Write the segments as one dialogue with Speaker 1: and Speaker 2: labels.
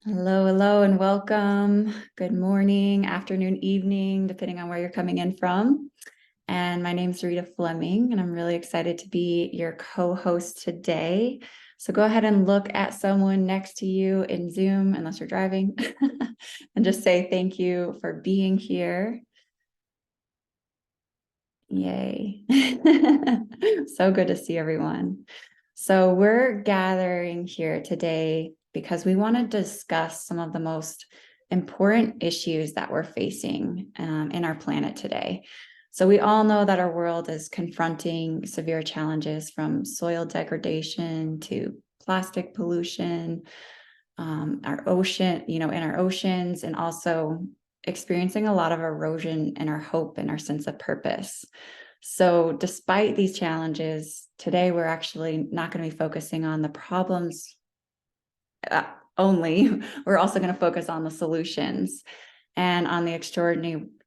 Speaker 1: Hello, hello, and welcome. Good morning, afternoon, evening, depending on where you're coming in from. And my name's Rita Fleming, and I'm really excited to be your co-host today. So go ahead and look at someone next to you in Zoom, unless you're driving, and just say thank you for being here. Yay. So good to see everyone. So we're gathering here today because we want to discuss some of the most important issues that we're facing in our planet today. So we all know that our world is confronting severe challenges from soil degradation to plastic pollution, our ocean, in our oceans, and also experiencing a lot of erosion in our hope and our sense of purpose. So, despite these challenges, today we're actually not going to be focusing on the problems only. We're also going to focus on the solutions and on the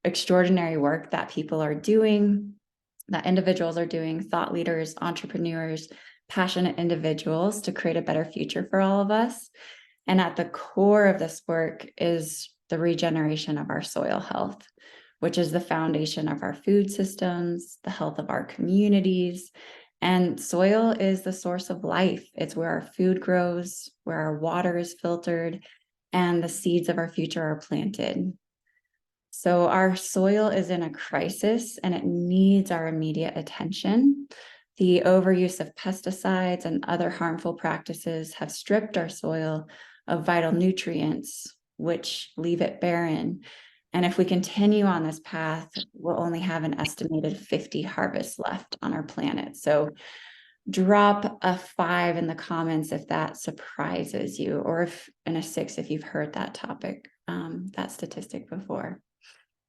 Speaker 1: extraordinary work that people are doing, that individuals are doing, thought leaders, entrepreneurs, passionate individuals to create a better future for all of us. And at the core of this work is the regeneration of our soil health, which is the foundation of our food systems, the health of our communities. And soil is the source of life. It's where our food grows, where our water is filtered, and the seeds of our future are planted. So our soil is in a crisis and it needs our immediate attention. The overuse of pesticides and other harmful practices have stripped our soil of vital nutrients, which leave it barren. And if we continue on this path, we'll only have an estimated 50 harvests left on our planet. So drop a 5 in the comments if that surprises you, or if and a 6 if you've heard that topic, that statistic before.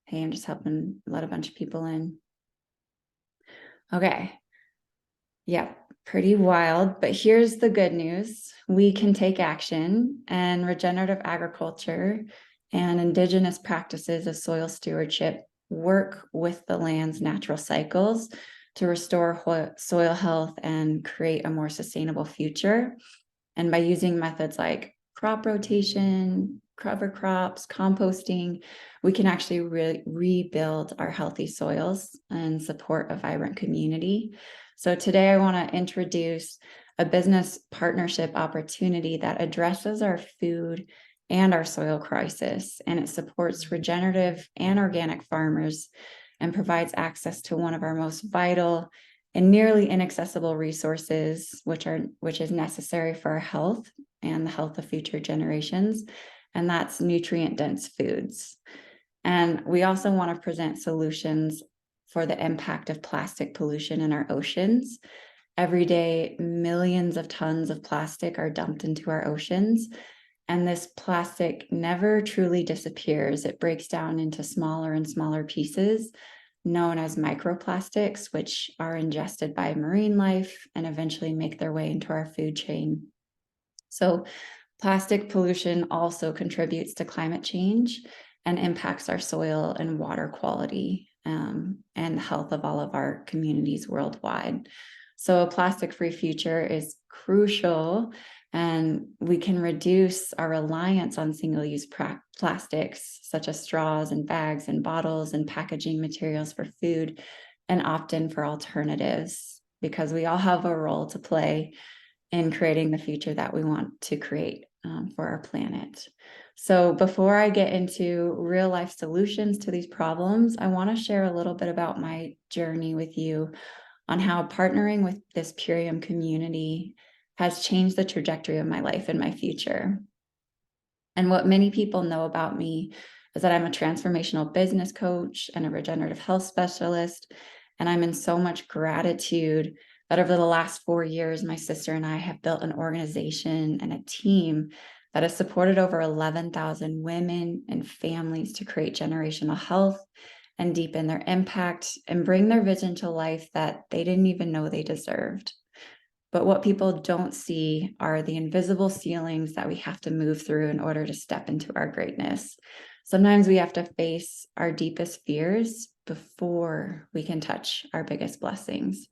Speaker 1: Hey, I'm just helping let a bunch of people in. Okay. Yep, pretty wild. But here's the good news. We can take action, and regenerative agriculture and indigenous practices of soil stewardship work with the land's natural cycles to restore soil health and create a more sustainable future. And by using methods like crop rotation, cover crops, composting, we can actually rebuild our healthy soils and support a vibrant community. So today I want to introduce a business partnership opportunity that addresses our food and our soil crisis, and it supports regenerative and organic farmers and provides access to one of our most vital and nearly inaccessible resources, which is necessary for our health and the health of future generations, and that's nutrient-dense foods. And we also want to present solutions for the impact of plastic pollution in our oceans. Every day, millions of tons of plastic are dumped into our oceans, and this plastic never truly disappears. It breaks down into smaller and smaller pieces, known as microplastics, which are ingested by marine life and eventually make their way into our food chain. So plastic pollution also contributes to climate change and impacts our soil and water quality, and the health of all of our communities worldwide. So a plastic-free future is crucial, and we can reduce our reliance on single-use plastics, such as straws and bags and bottles and packaging materials for food, and opt in for alternatives, because we all have a role to play in creating the future that we want to create for our planet. So before I get into real life solutions to these problems, I want to share a little bit about my journey with you on how partnering with this Purium community has changed the trajectory of my life and my future. And what many people know about me is that I'm a transformational business coach and a regenerative health specialist. And I'm in so much gratitude that over the last 4 years, my sister and I have built an organization and a team that has supported over 11,000 women and families to create generational health and deepen their impact and bring their vision to life that they didn't even know they deserved. But what people don't see are the invisible ceilings that we have to move through in order to step into our greatness. Sometimes we have to face our deepest fears before we can touch our biggest blessings.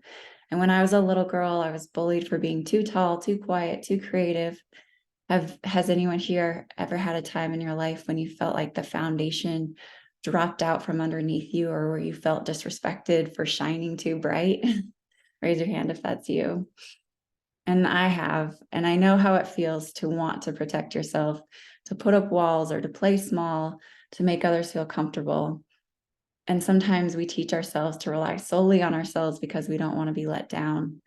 Speaker 1: And when I was a little girl, I was bullied for being too tall, too quiet, too creative. Has anyone here ever had a time in your life when you felt like the foundation dropped out from underneath you, or where you felt disrespected for shining too bright? Raise your hand if that's you. And I have, and I know how it feels to want to protect yourself, to put up walls or to play small, to make others feel comfortable. And sometimes we teach ourselves to rely solely on ourselves because we don't want to be let down.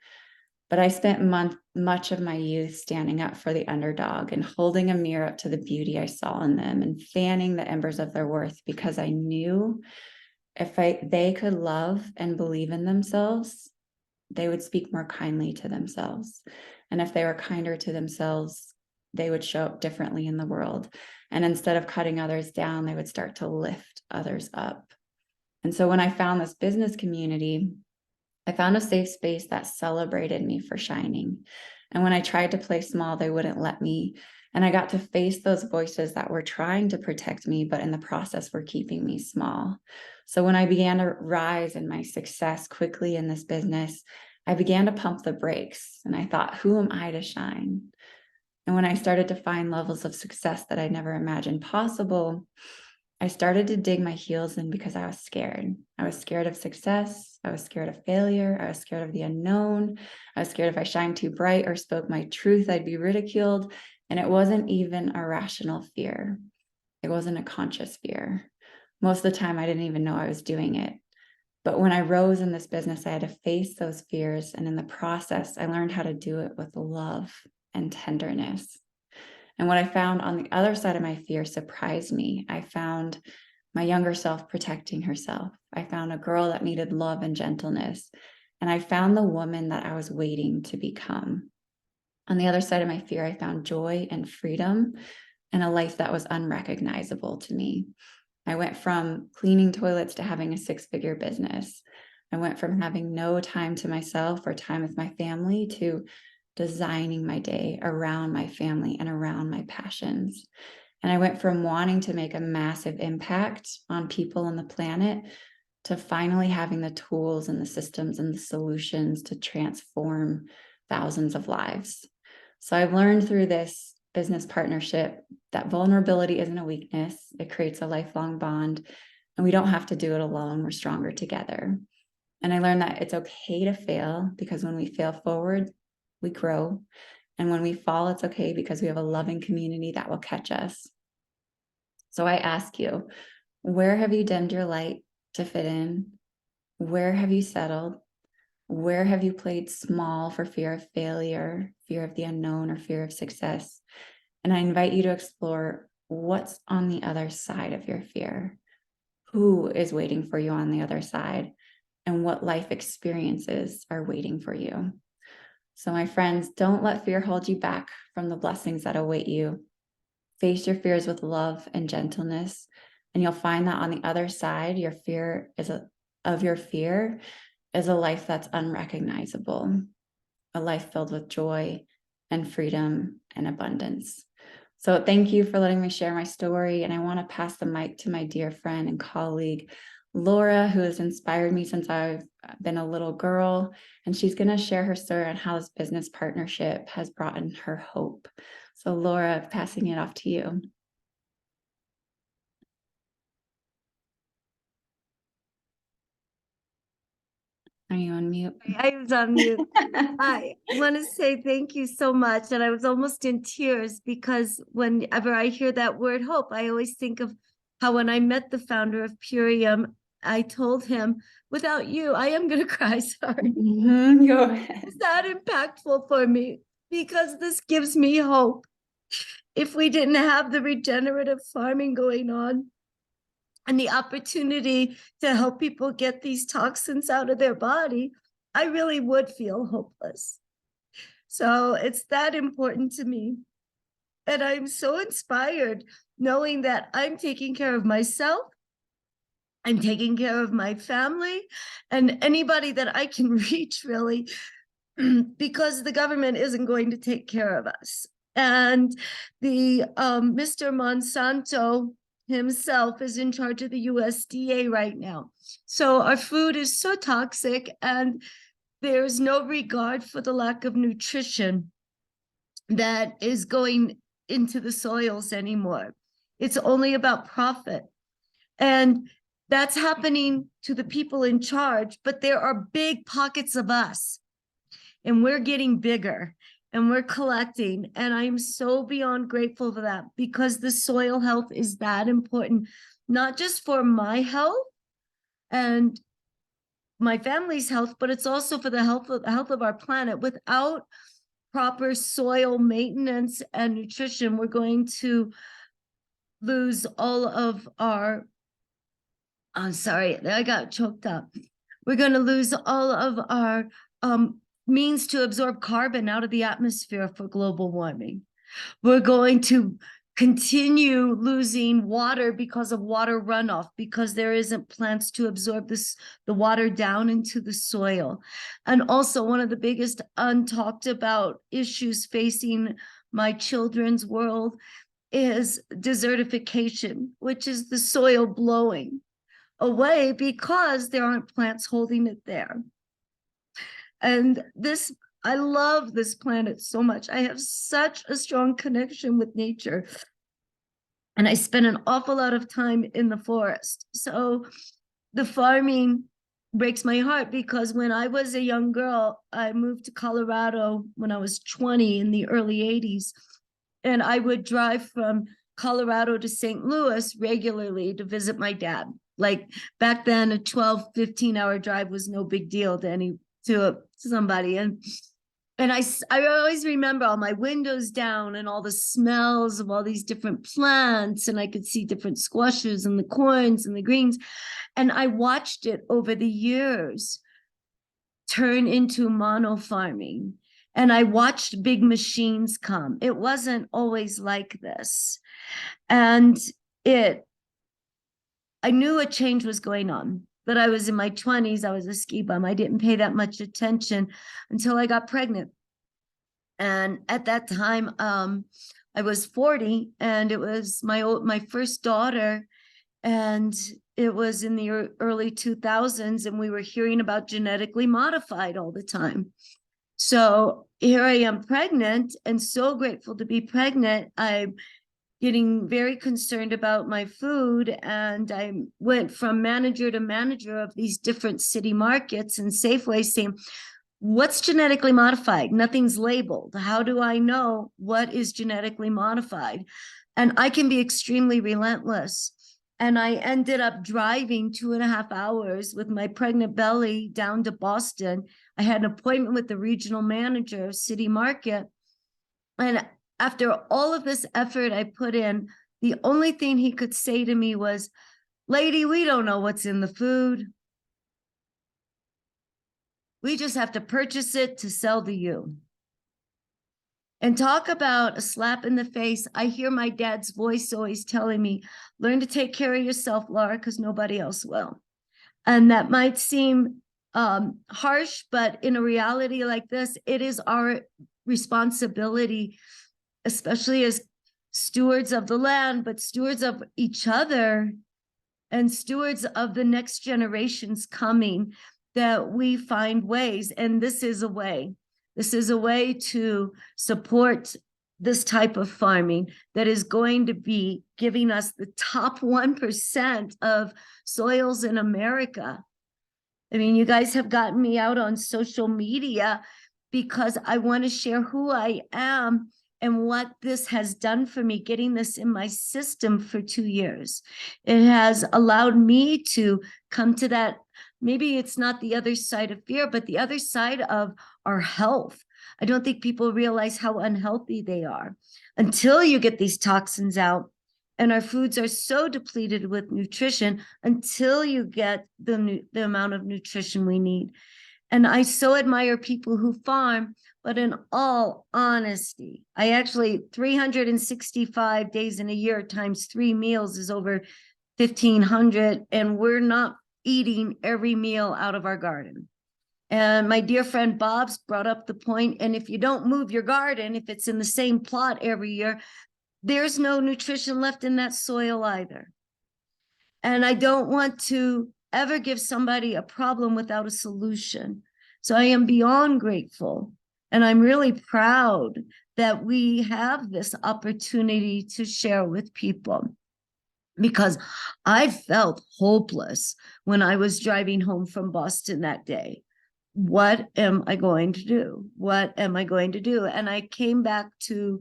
Speaker 1: But I spent much of my youth standing up for the underdog and holding a mirror up to the beauty I saw in them and fanning the embers of their worth, because I knew if they could love and believe in themselves, they would speak more kindly to themselves. And if they were kinder to themselves, they would show up differently in the world. And instead of cutting others down, they would start to lift others up. And so when I found this business community, I found a safe space that celebrated me for shining. And when I tried to play small, they wouldn't let me. And I got to face those voices that were trying to protect me, but in the process were keeping me small. So when I began to rise in my success quickly in this business, I began to pump the brakes. And I thought, who am I to shine? And when I started to find levels of success that I never imagined possible, I started to dig my heels in because I was scared. I was scared of success. I was scared of failure. I was scared of the unknown. I was scared if I shined too bright or spoke my truth, I'd be ridiculed. And it wasn't even a rational fear. It wasn't a conscious fear. Most of the time, I didn't even know I was doing it. But when I rose in this business, I had to face those fears. And in the process, I learned how to do it with love and tenderness. And what I found on the other side of my fear surprised me. I found my younger self protecting herself. I found a girl that needed love and gentleness. And I found the woman that I was waiting to become. On the other side of my fear, I found joy and freedom and a life that was unrecognizable to me. I went from cleaning toilets to having a six-figure business. I went from having no time to myself or time with my family to designing my day around my family and around my passions. And I went from wanting to make a massive impact on people on the planet to finally having the tools and the systems and the solutions to transform thousands of lives. So I've learned through this business partnership that vulnerability isn't a weakness. It creates a lifelong bond, and we don't have to do it alone. We're stronger together. And I learned that it's okay to fail, because when we fail forward, we grow. And when we fall, it's okay, because we have a loving community that will catch us. So I ask you, where have you dimmed your light to fit in? Where have you settled? Where have you played small for fear of failure, fear of the unknown, or fear of success? And I invite you to explore what's on the other side of your fear. Who is waiting for you on the other side? And what life experiences are waiting for you? So, my friends, don't let fear hold you back from the blessings that await you. Face your fears with love and gentleness, and you'll find that on the other side, your fear is a life that's unrecognizable, a life filled with joy and freedom and abundance. So thank you for letting me share my story. And I want to pass the mic to my dear friend and colleague, Laura, who has inspired me since I've been a little girl. And she's going to share her story on how this business partnership has brought in her hope. So Laura, passing it off to you. Are you on mute?
Speaker 2: I was on mute. I want to say thank you so much. And I was almost in tears, because whenever I hear that word hope, I always think of how when I met the founder of Purium, I told him, without you, I am going to cry. Sorry.
Speaker 1: Go ahead.
Speaker 2: It's that impactful for me, because this gives me hope. If we didn't have the regenerative farming going on and the opportunity to help people get these toxins out of their body, I really would feel hopeless. So it's that important to me. And I'm so inspired knowing that I'm taking care of myself, I'm taking care of my family, and anybody that I can reach, really, because the government isn't going to take care of us. And the Mr. Monsanto himself is in charge of the USDA right now. So our food is so toxic, and there's no regard for the lack of nutrition that is going into the soils anymore. It's only about profit. And that's happening to the people in charge, but there are big pockets of us, and we're getting bigger and we're collecting. And I'm so beyond grateful for that, because the soil health is that important, not just for my health and my family's health, but it's also for the health of our planet. Without proper soil maintenance and nutrition, we're going to lose all of our, I'm sorry, I got choked up. We're going to lose all of our means to absorb carbon out of the atmosphere for global warming. We're going to continue losing water because of water runoff, because there isn't plants to absorb the water down into the soil. And also, one of the biggest untalked about issues facing my children's world is desertification, which is the soil blowing away because there aren't plants holding it there. And this, I love this planet so much. I have such a strong connection with nature. And I spend an awful lot of time in the forest. So the farming breaks my heart, because when I was a young girl, I moved to Colorado when I was 20 in the early 80s. And I would drive from Colorado to St. Louis regularly to visit my dad. Like back then, a 12, 15-hour drive was no big deal to somebody. And I always remember all my windows down and all the smells of all these different plants, and I could see different squashes and the corns and the greens. And I watched it over the years turn into mono farming. And I watched big machines come. It wasn't always like this. And I knew a change was going on, but I was in my 20s. I was a ski bum. I didn't pay that much attention until I got pregnant. And at that time, I was 40, and it was my first daughter, and it was in the early 2000s, and we were hearing about genetically modified all the time. So here I am pregnant, and so grateful to be pregnant. I'm getting very concerned about my food, and I went from manager to manager of these different city markets and Safeway, saying, what's genetically modified? Nothing's labeled. How do I know what is genetically modified? And I can be extremely relentless. And I ended up driving 2.5 hours with my pregnant belly down to Boston. I had an appointment with the regional manager of City Market. And after all of this effort I put in, the only thing he could say to me was, lady, we don't know what's in the food. We just have to purchase it to sell to you. And talk about a slap in the face. I hear my dad's voice always telling me, learn to take care of yourself, Laura, because nobody else will. And that might seem harsh, but in a reality like this, it is our responsibility, especially as stewards of the land, but stewards of each other and stewards of the next generations coming, that we find ways. And this is a way. This is a way to support this type of farming that is going to be giving us the top 1% of soils in America. I mean, you guys have gotten me out on social media because I want to share who I am and what this has done for me, getting this in my system for 2 years. It has allowed me to come to that. Maybe it's not the other side of fear, but the other side of our health. I don't think people realize how unhealthy they are until you get these toxins out. And our foods are so depleted with nutrition until you get the amount of nutrition we need. And I so admire people who farm, but in all honesty, I actually 365 days in a year times 3 meals is over 1,500, and we're not eating every meal out of our garden. And my dear friend Bob's brought up the point, and if you don't move your garden, if it's in the same plot every year, there's no nutrition left in that soil either. And I don't want to ever give somebody a problem without a solution. So I am beyond grateful. And I'm really proud that we have this opportunity to share with people. Because I felt hopeless when I was driving home from Boston that day. What am I going to do? What am I going to do? And I came back to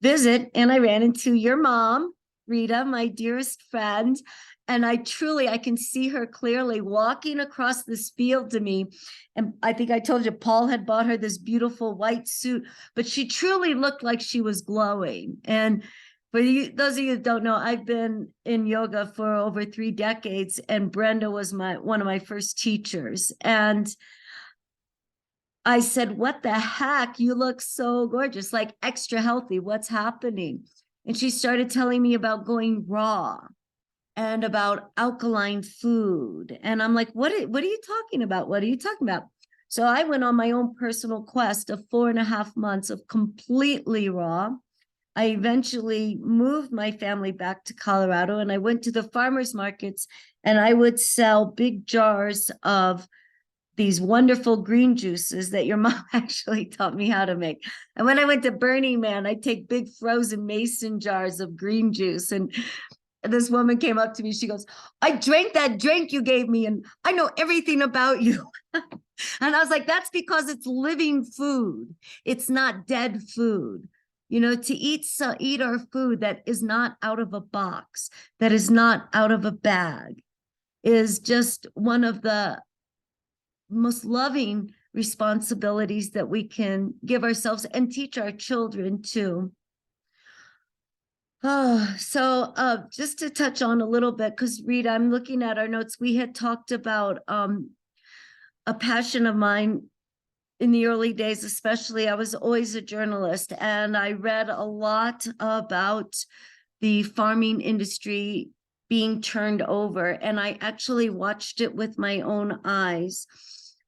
Speaker 2: visit and I ran into your mom, Rita, my dearest friend. And I can see her clearly walking across this field to me. And I think I told you, Paul had bought her this beautiful white suit, but she truly looked like she was glowing. And for you, those of you that don't know, I've been in yoga for over 3 decades, and Brenda was one of my first teachers. And I said, "What the heck? You look so gorgeous, like extra healthy. What's happening?" And she started telling me about going raw and about alkaline food. And I'm like, what are you talking about? What are you talking about? So I went on my own personal quest of 4.5 months of completely raw. I eventually moved my family back to Colorado, and I went to the farmers markets, and I would sell big jars of these wonderful green juices that your mom actually taught me how to make. And when I went to Burning Man, I'd take big frozen mason jars of green juice. And this woman came up to me. She goes, "I drank that drink you gave me, and I know everything about you." And I was like, that's because it's living food. It's not dead food. To eat our food that is not out of a box, that is not out of a bag, is just one of the most loving responsibilities that we can give ourselves and teach our children too. So just to touch on a little bit, because Rita, I'm looking at our notes. We had talked about a passion of mine in the early days, especially. I was always a journalist, and I read a lot about the farming industry being turned over, and I actually watched it with my own eyes.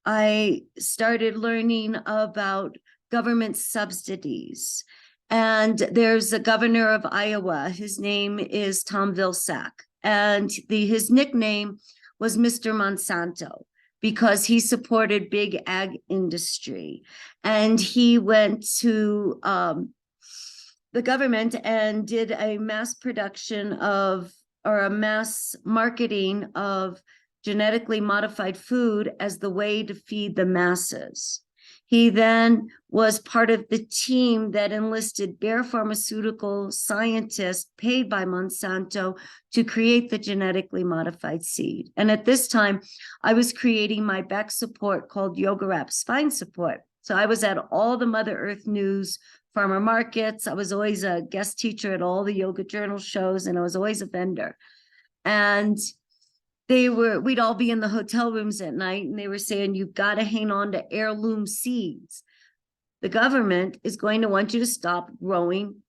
Speaker 2: I started learning about government subsidies, and there's a governor of Iowa. His name is Tom Vilsack, and his nickname was Mr. Monsanto, because he supported big ag industry. And he went to the government and did a mass production or a mass marketing of genetically modified food as the way to feed the masses. He then was part of the team that enlisted Bayer pharmaceutical scientists paid by Monsanto to create the genetically modified seed. And at this time, I was creating my back support called Yoga Wrap Spine Support. So I was at all the Mother Earth News farmer markets. I was always a guest teacher at all the yoga journal shows, and I was always a vendor. And we'd all be in the hotel rooms at night, and they were saying, "You've got to hang on to heirloom seeds. The government is going to want you to stop growing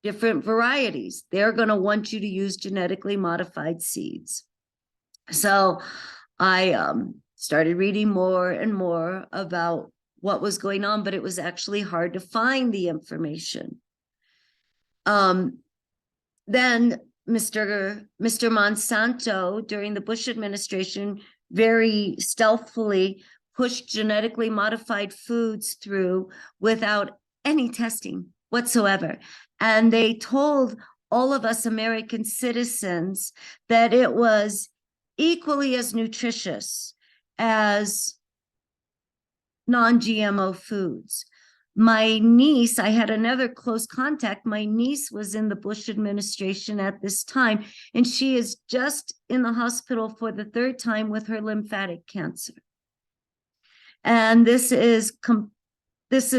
Speaker 2: different varieties. They're going to want you to use genetically modified seeds." So I started reading more and more about what was going on, but it was actually hard to find the information. Then Mr. Monsanto, during the Bush administration, very stealthily pushed genetically modified foods through without any testing whatsoever. And they told all of us American citizens that it was equally as nutritious as non-GMO foods. My niece, I had another close contact. My niece was in the Bush administration at this time, and she is just in the hospital for the 3rd time with her lymphatic cancer. And this is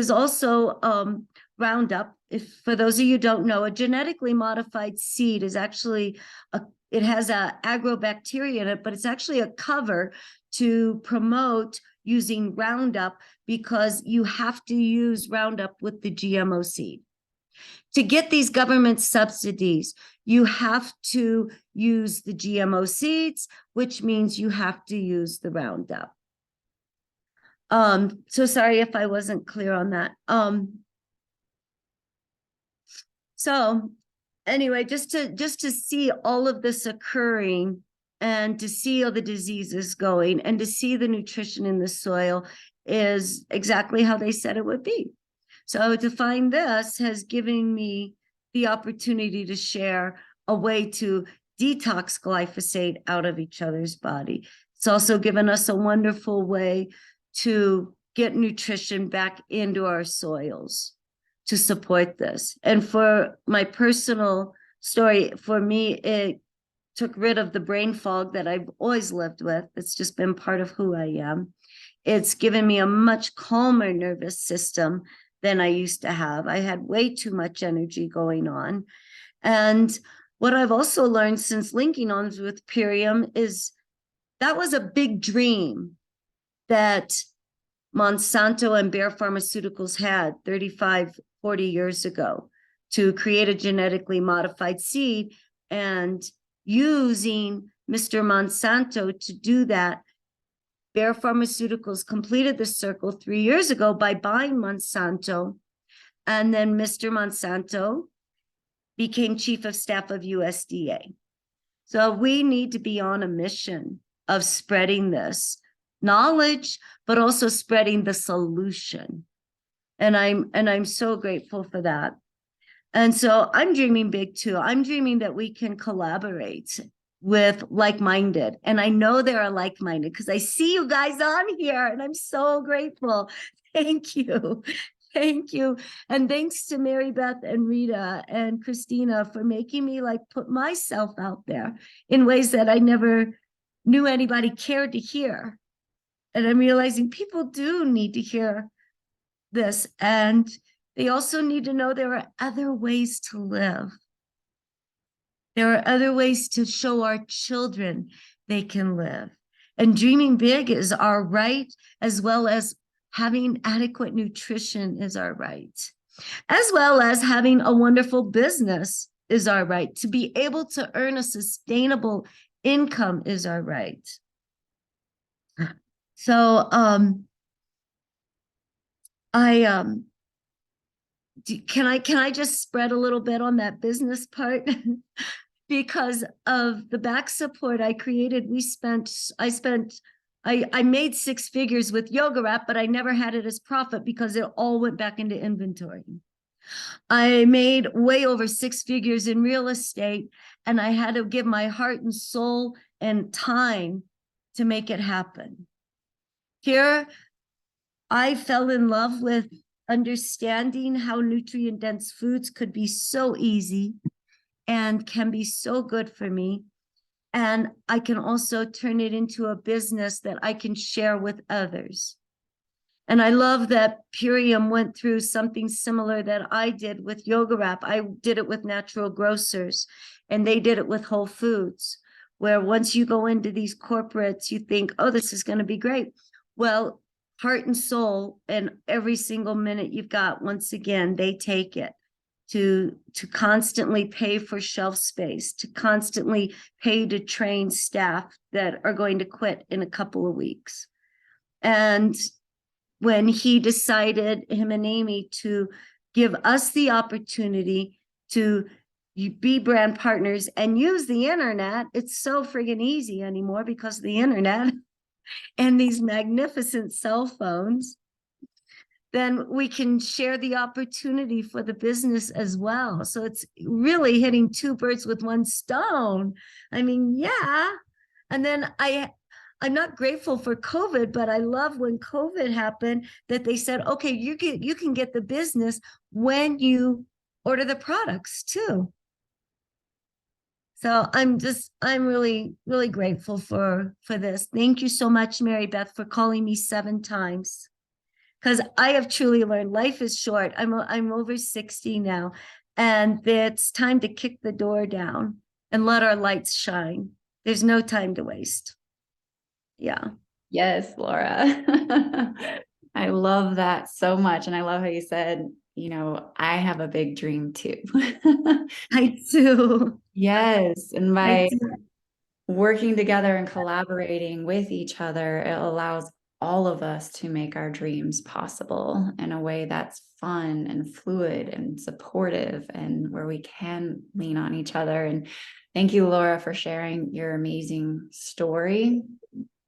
Speaker 2: also Roundup. If for those of you who don't know, a genetically modified seed is actually it has a agrobacteria in it, but it's actually a cover to promote using Roundup, because you have to use Roundup with the GMO seed. To get these government subsidies, you have to use the GMO seeds, which means you have to use the Roundup. So sorry if I wasn't clear on that. So anyway, just to see all of this occurring, and to see all the diseases going, and to see the nutrition in the soil, is exactly how they said it would be. So to find this has given me the opportunity to share a way to detox glyphosate out of each other's body. It's also given us a wonderful way to get nutrition back into our soils to support this. And for my personal story, for me, it took rid of the brain fog that I've always lived with. It's just been part of who I am. It's given me a much calmer nervous system than I used to have. I had way too much energy going on. And what I've also learned since linking arms with Purium is that was a big dream that Monsanto and Bayer Pharmaceuticals had 35, 40 years ago to create a genetically modified seed, and using Mr. Monsanto to do that. Bayer Pharmaceuticals completed the circle 3 years ago by buying Monsanto, and then Mr. Monsanto became chief of staff of USDA. So we need to be on a mission of spreading this knowledge, but also spreading the solution. And I'm so grateful for that. And so I'm dreaming big too. I'm dreaming that we can collaborate with like-minded. And I know there are like-minded because I see you guys on here and I'm so grateful. Thank you. Thank you. And thanks to Mary Beth and Rita and Christina for making me like put myself out there in ways that I never knew anybody cared to hear. And I'm realizing people do need to hear this. And they also need to know there are other ways to live. There are other ways to show our children they can live. And dreaming big is our right, as well as having adequate nutrition is our right, as well as having a wonderful business is our right. To be able to earn a sustainable income is our right. So can I just spread a little bit on that business part? Because of the back support I created, I made 6 figures with Yoga Wrap, but I never had it as profit because it all went back into inventory. I made way over 6 figures in real estate, and I had to give my heart and soul and time to make it happen. Here, I fell in love with understanding how nutrient-dense foods could be so easy and can be so good for me. And I can also turn it into a business that I can share with others. And I love that Purium went through something similar that I did with Yoga Wrap. I did it with Natural Grocers, and they did it with Whole Foods, where once you go into these corporates, you think, oh, this is going to be great. Well, heart and soul, and every single minute you've got, once again, they take it. To constantly pay for shelf space, to constantly pay to train staff that are going to quit in a couple of weeks. And when he decided, him and Amy, to give us the opportunity to be brand partners and use the internet, it's so friggin' easy anymore because of the internet and these magnificent cell phones, then we can share the opportunity for the business as well. So it's really hitting 2 birds with 1 stone. I mean, yeah. And then I'm not grateful for COVID, but I love when COVID happened that they said, okay, you can get the business when you order the products too. So I'm really, really grateful for this. Thank you so much, Mary Beth, for calling me 7 times. Because I have truly learned life is short. I'm over 60 now, and it's time to kick the door down and let our lights shine. There's no time to waste. Yeah.
Speaker 1: Yes, Laura. I love that so much. And I love how you said, I have a big dream too.
Speaker 2: I do.
Speaker 1: Yes. And
Speaker 2: I
Speaker 1: by
Speaker 2: do.
Speaker 1: working together and collaborating with each other, it allows all of us to make our dreams possible in a way that's fun and fluid and supportive, and where we can lean on each other. And thank you, Laura, for sharing your amazing story.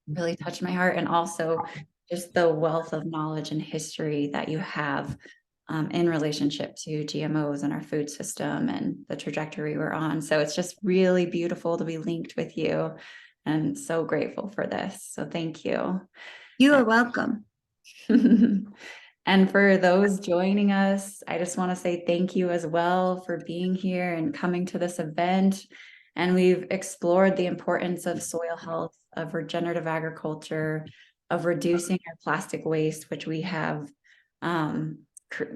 Speaker 1: Really touched my heart. And also just the wealth of knowledge and history that you have in relationship to GMOs and our food system and the trajectory we're on. So it's just really beautiful to be linked with you, and so grateful for this. So thank you.
Speaker 2: You are welcome.
Speaker 1: And for those joining us, I just want to say thank you as well for being here and coming to this event. And we've explored the importance of soil health, of regenerative agriculture, of reducing our plastic waste, which we have,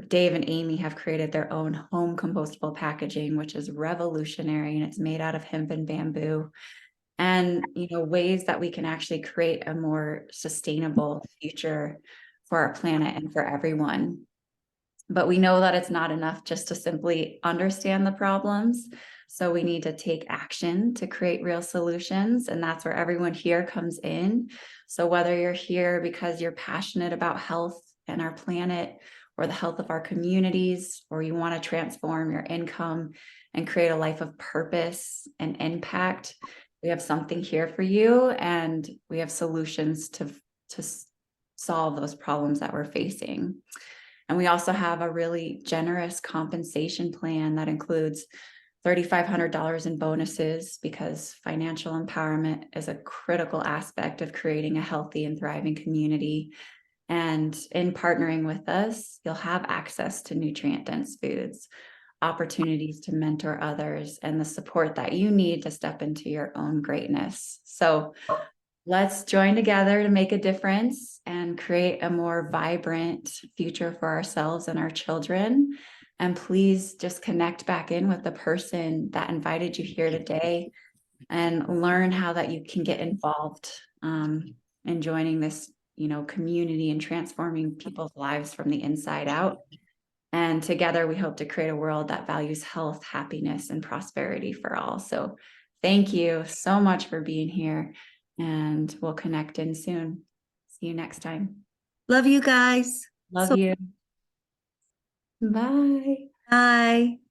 Speaker 1: Dave and Amy have created their own home compostable packaging, which is revolutionary, and it's made out of hemp and bamboo. And, ways that we can actually create a more sustainable future for our planet and for everyone. But we know that it's not enough just to simply understand the problems. So we need to take action to create real solutions. And that's where everyone here comes in. So whether you're here because you're passionate about health and our planet, or the health of our communities, or you want to transform your income and create a life of purpose and impact, we have something here for you, and we have solutions to solve those problems that we're facing. And we also have a really generous compensation plan that includes $3,500 in bonuses, because financial empowerment is a critical aspect of creating a healthy and thriving community. And in partnering with us, you'll have access to nutrient-dense foods, opportunities to mentor others, and the support that you need to step into your own greatness. So let's join together to make a difference and create a more vibrant future for ourselves and our children. And please just connect back in with the person that invited you here today, and learn how that you can get involved in joining this, community and transforming people's lives from the inside out. And together we hope to create a world that values health, happiness, and prosperity for all. So thank you so much for being here, and we'll connect in soon. See you next time.
Speaker 2: Love you guys.
Speaker 1: Love you. Bye.
Speaker 2: Bye.